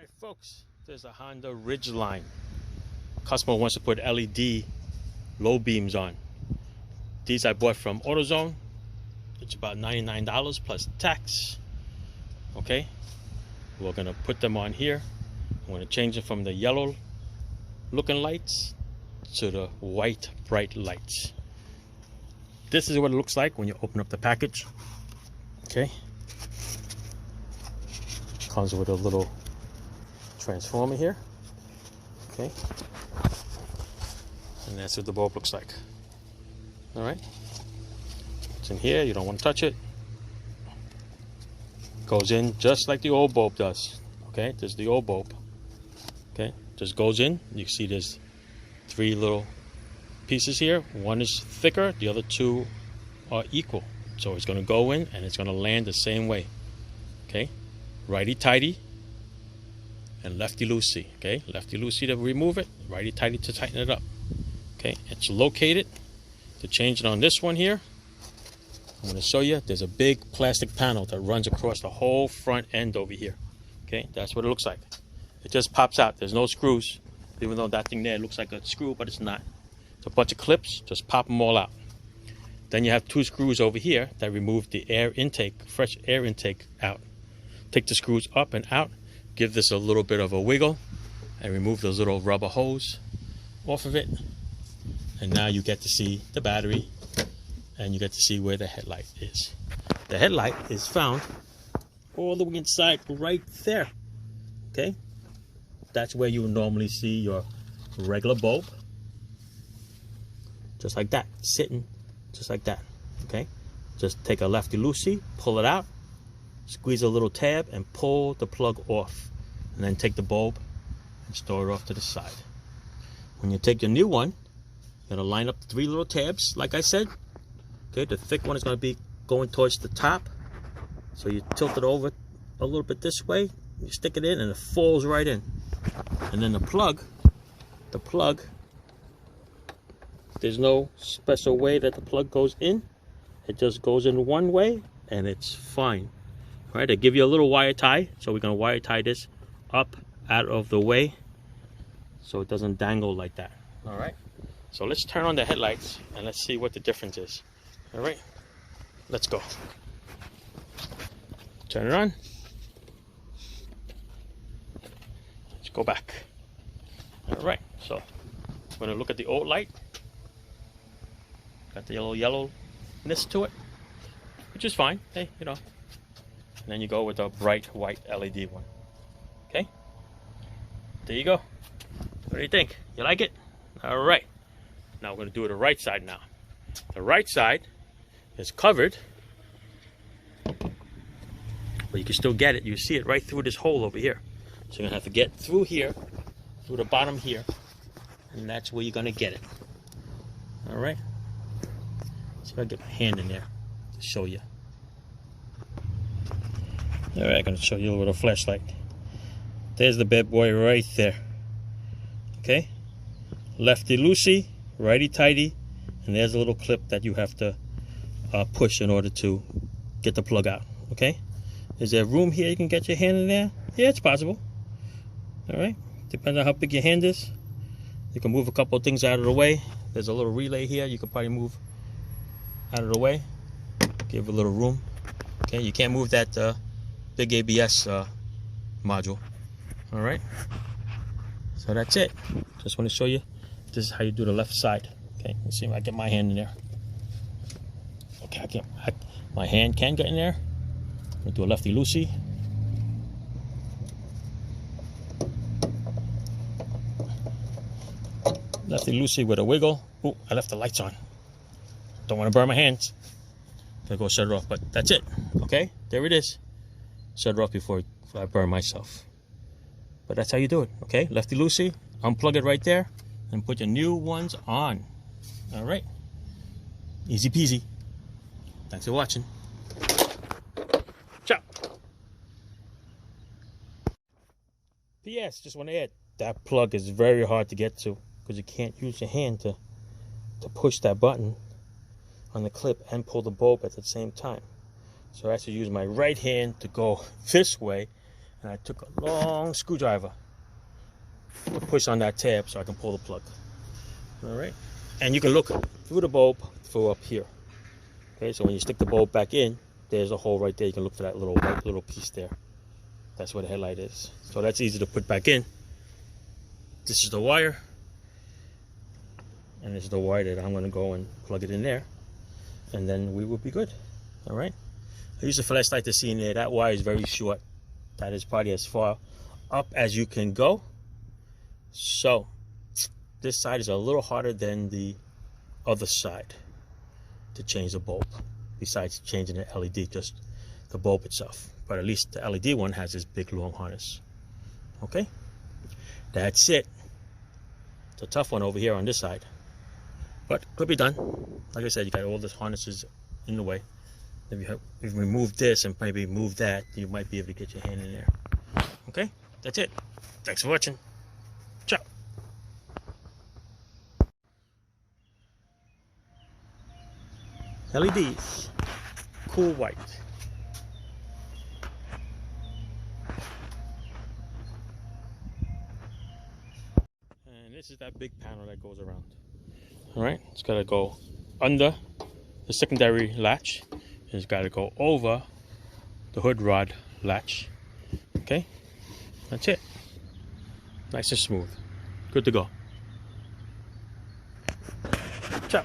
Alright folks, there's a Honda Ridgeline. Customer wants to put LED low beams on. These I bought from AutoZone. It's about $99 plus tax. Okay, we're gonna put them on here. I'm gonna change it from the yellow looking lights to the white bright lights. This is what it looks like when you open up the package. Okay, comes with a little transformer here. Okay, and that's what the bulb looks like. All right, it's in here. You don't want to touch it. Goes in just like the old bulb does. Okay, there's the old bulb. Okay, just goes in. You see there's three little pieces here. One is thicker, the other two are equal. So it's going to go in and it's going to land the same way. Okay, righty tighty and lefty loosey. Okay, lefty loosey to remove it, righty tighty to tighten it up. Okay, it's located. To change it on this one here, I'm going to show you. There's a big plastic panel that runs across the whole front end over here. Okay, that's what it looks like. It just pops out. There's no screws, even though that thing there looks like a screw, but it's not. It's a bunch of clips. Just pop them all out. Then you have two screws over here that remove the air intake, fresh air intake out. Take the screws up and out. Give this a little bit of a wiggle and remove those little rubber hose off of it. And now you get to see the battery and you get to see where the headlight is. The headlight is found all the way inside right there. Okay, that's where you would normally see your regular bulb, just like that, sitting just like that. Okay, just take a lefty loosey, pull it out, squeeze a little tab and pull the plug off, and then take the bulb and store it off to the side. When you take your new one, you're going to line up the three little tabs like I said. Okay, the thick one is going to be going towards the top, so you tilt it over a little bit this way, you stick it in and it falls right in. And then the plug, there's no special way that the plug goes in. It just goes in one way and it's fine. All right, they give you a little wire tie, so we're going to wire tie this up out of the way so it doesn't dangle like that. All right, so let's turn on the headlights and let's see what the difference is. All right, let's go. Turn it on. Let's go back. All right, so I'm going to look at the old light. Got the yellowness to it, which is fine. Hey, you know. And then you go with a bright white LED one. Okay, there you go. What do you think? You like it? All right. Now we're going to do the right side now. The right side is covered, but you can still get it. You see it right through this hole over here. So you're going to have to get through here, through the bottom here, and that's where you're going to get it. All right. See if I can get my hand in there to show you. All right, I'm going to show you with a flashlight. There's the bad boy right there. Okay, lefty loosey, righty tighty, and there's a little clip that you have to push in order to get the plug out. Okay, is there room here you can get your hand in there? Yeah, it's possible. All right, depends on how big your hand is. You can move a couple of things out of the way. There's a little relay here you can probably move out of the way, give a little room. Okay, you can't move that big ABS module. All right, so that's it. Just want to show you this is how you do the left side. Okay, let's see if I get my hand in there. Okay, my hand can get in there. I'm gonna do a lefty loosey. Lefty loosey with a wiggle. Oh, I left the lights on. Don't want to burn my hands. Gonna go shut it off, but that's it. Okay, there it is. Shut it off before I burn myself. But that's how you do it. Okay, lefty loosey, unplug it right there, and put your new ones on. All right, easy peasy. Thanks for watching. Ciao. P.S. Just want to add, that plug is very hard to get to because you can't use your hand to push that button on the clip and pull the bulb at the same time. So I have to use my right hand to go this way and I took a long screwdriver to push on that tab so I can pull the plug. All right, and you can look through the bulb through up here. Okay, so when you stick the bulb back in, there's a hole right there. You can look for that little white little piece there. That's where the headlight is. So that's easy to put back in. This is the wire, and this is the wire that I'm going to go and plug it in there, and then we will be good. All right. I use a flashlight to see in there. That wire is very short. That is probably as far up as you can go. So this side is a little harder than the other side to change the bulb, besides changing the LED, just the bulb itself. But at least the LED one has this big long harness. Okay, that's it. It's a tough one over here on this side, but could be done. Like I said, you got all the harnesses in the way. If you remove this and maybe move that, you might be able to get your hand in there. Okay, that's it. Thanks for watching. Ciao. LEDs, cool white. And this is that big panel that goes around. All right, it's got to go under the secondary latch. It's got to go over the hood rod latch. Okay, that's it. Nice and smooth. Good to go. Ciao.